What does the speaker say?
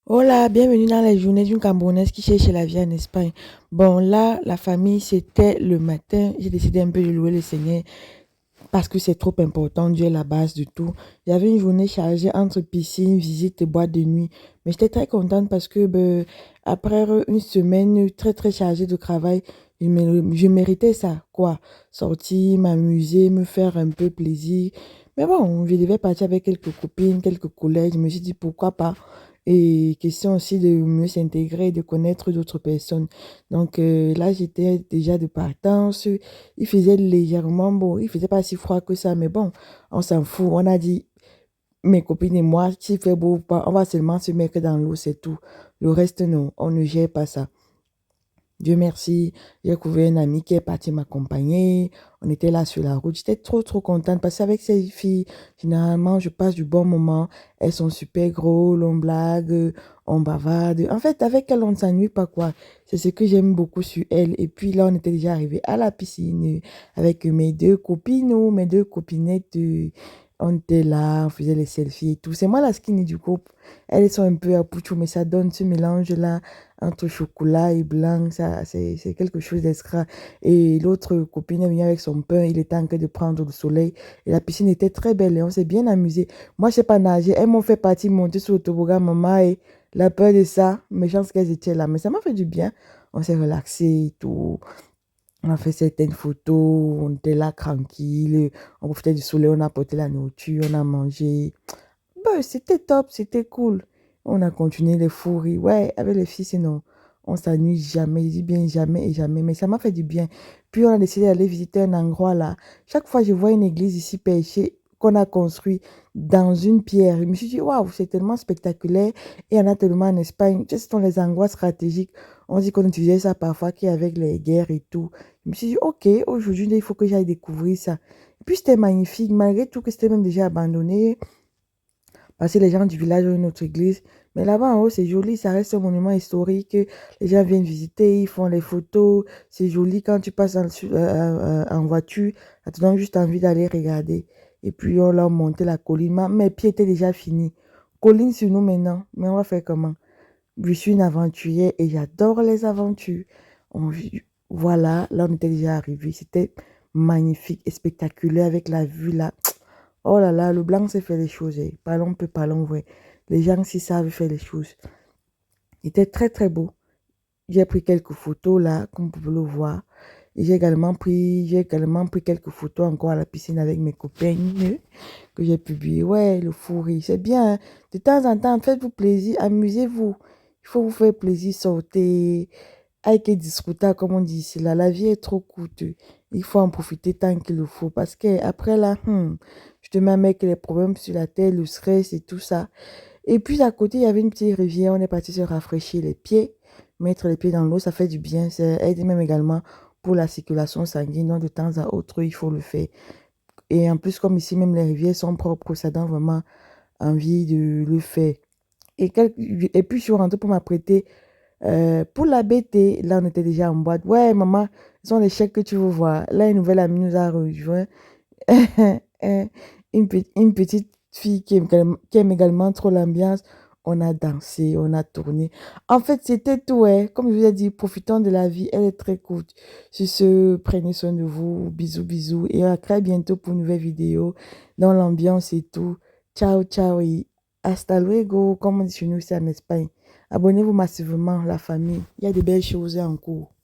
Hola, bienvenue dans les journées d'une Camerounaise qui cherche la vie en Espagne. Bon, là, la famille, c'était le matin. J'ai décidé un peu de louer le Seigneur parce que c'est trop important. Dieu est la base de tout. J'avais une journée chargée entre piscine, visite et boîte de nuit. Mais j'étais très contente parce que après une semaine très, très chargée de travail, je méritais ça, quoi. Sortir, m'amuser, me faire un peu plaisir. Mais bon, je devais partir avec quelques copines, quelques collègues. Je me suis dit pourquoi pas. Et question aussi de mieux s'intégrer, de connaître d'autres personnes. Donc là, j'étais déjà de partance. Il faisait légèrement beau. Il faisait pas si froid que ça, mais bon, on s'en fout. On a dit, mes copines et moi, s'il fait beau ou pas, on va seulement se mettre dans l'eau, c'est tout. Le reste, non, on ne gère pas ça. Dieu merci, j'ai trouvé un ami qui est parti m'accompagner. On était là sur la route. J'étais trop, trop contente parce qu'avec ces filles, généralement, je passe du bon moment. Elles sont super drôles, on blague, on bavarde. En fait, avec elles, on ne s'ennuie pas, quoi. C'est ce que j'aime beaucoup sur elles. Et puis là, on était déjà arrivé à la piscine avec mes deux copines ou mes deux copinettes. On était là, on faisait les selfies et tout. C'est moi la skinny du groupe. Elles sont un peu à pouchou, mais ça donne ce mélange-là entre chocolat et blanc, ça, c'est quelque chose d'extra. Et l'autre copine est venue avec son pain, il était en train de prendre le soleil. Et la piscine était très belle et on s'est bien amusé. Moi, je sais pas nager. Elles m'ont fait partie monter sur le toboggan, maman, et la peur de ça, mais chance qu'elles étaient là. Mais ça m'a fait du bien. On s'est relaxé et tout. On a fait certaines photos, on était là tranquille, on profitait du soleil, on a porté la nourriture, on a mangé. Bah, c'était top, c'était cool. On a continué les fous rires. Ouais, avec les filles, sinon, on s'ennuie jamais. Je dis bien jamais et jamais. Mais ça m'a fait du bien. Puis on a décidé d'aller visiter un endroit là. Chaque fois, je vois une église ici perchée qu'on a construit dans une pierre. Je me suis dit, waouh, c'est tellement spectaculaire. Et il y en a tellement en Espagne. Tu sais, ce sont les endroits stratégiques. On dit qu'on utilisait ça parfois qu'avec les guerres et tout. Je me suis dit, ok, aujourd'hui, il faut que j'aille découvrir ça. Et puis c'était magnifique, malgré tout que c'était même déjà abandonné. Parce que les gens du village ont une autre église. Mais là-bas en haut, c'est joli, ça reste un monument historique. Les gens viennent visiter, ils font les photos. C'est joli quand tu passes en voiture. Ça te donne juste envie d'aller regarder. Et puis on a monté la colline. Mes pieds étaient déjà finis. Colline sur nous maintenant. Mais on va faire comment? Je suis une aventurière et j'adore les aventures. On- voilà, là on était déjà arrivé. C'était magnifique et spectaculaire avec la vue là. Oh là là, le blanc sait faire les choses. Parlons peu, parlons vrai. Les gens s'y savent faire les choses. Il était très très beau. J'ai pris quelques photos là, comme vous pouvez le voir. Et j'ai également pris quelques photos encore à la piscine avec mes copines que j'ai publiées. Ouais, le fou rire, c'est bien, hein. De temps en temps, faites-vous plaisir, amusez-vous. Il faut vous faire plaisir, sortez. Hay que disfrutar, comme on dit ici, là. La vie est trop courte. Il faut en profiter tant qu'il le faut. Parce que après là, je te mets avec les problèmes sur la tête, le stress et tout ça. Et puis à côté, il y avait une petite rivière. On est parti se rafraîchir les pieds. Mettre les pieds dans l'eau, ça fait du bien. Ça aide même également pour la circulation sanguine. Donc de temps à autre, il faut le faire. Et en plus, comme ici, même les rivières sont propres, ça donne vraiment envie de le faire. Et puis, je suis rentrée pour m'apprêter pour la BT, là, on était déjà en boîte. Ouais, maman, ce sont les chèques que tu veux voir. Là, une nouvelle amie nous a rejoint. Une petite fille qui aime également trop l'ambiance. On a dansé, on a tourné. En fait, c'était tout, ouais. Comme je vous ai dit, profitons de la vie. Elle est très courte. Sur ce, prenez soin de vous. Bisous, bisous. Et à très bientôt pour une nouvelle vidéo dans l'ambiance et tout. Ciao, ciao et hasta luego, comme on dit chez nous, c'est en Espagne. Abonnez-vous massivement, la famille. Il y a de belles choses en cours.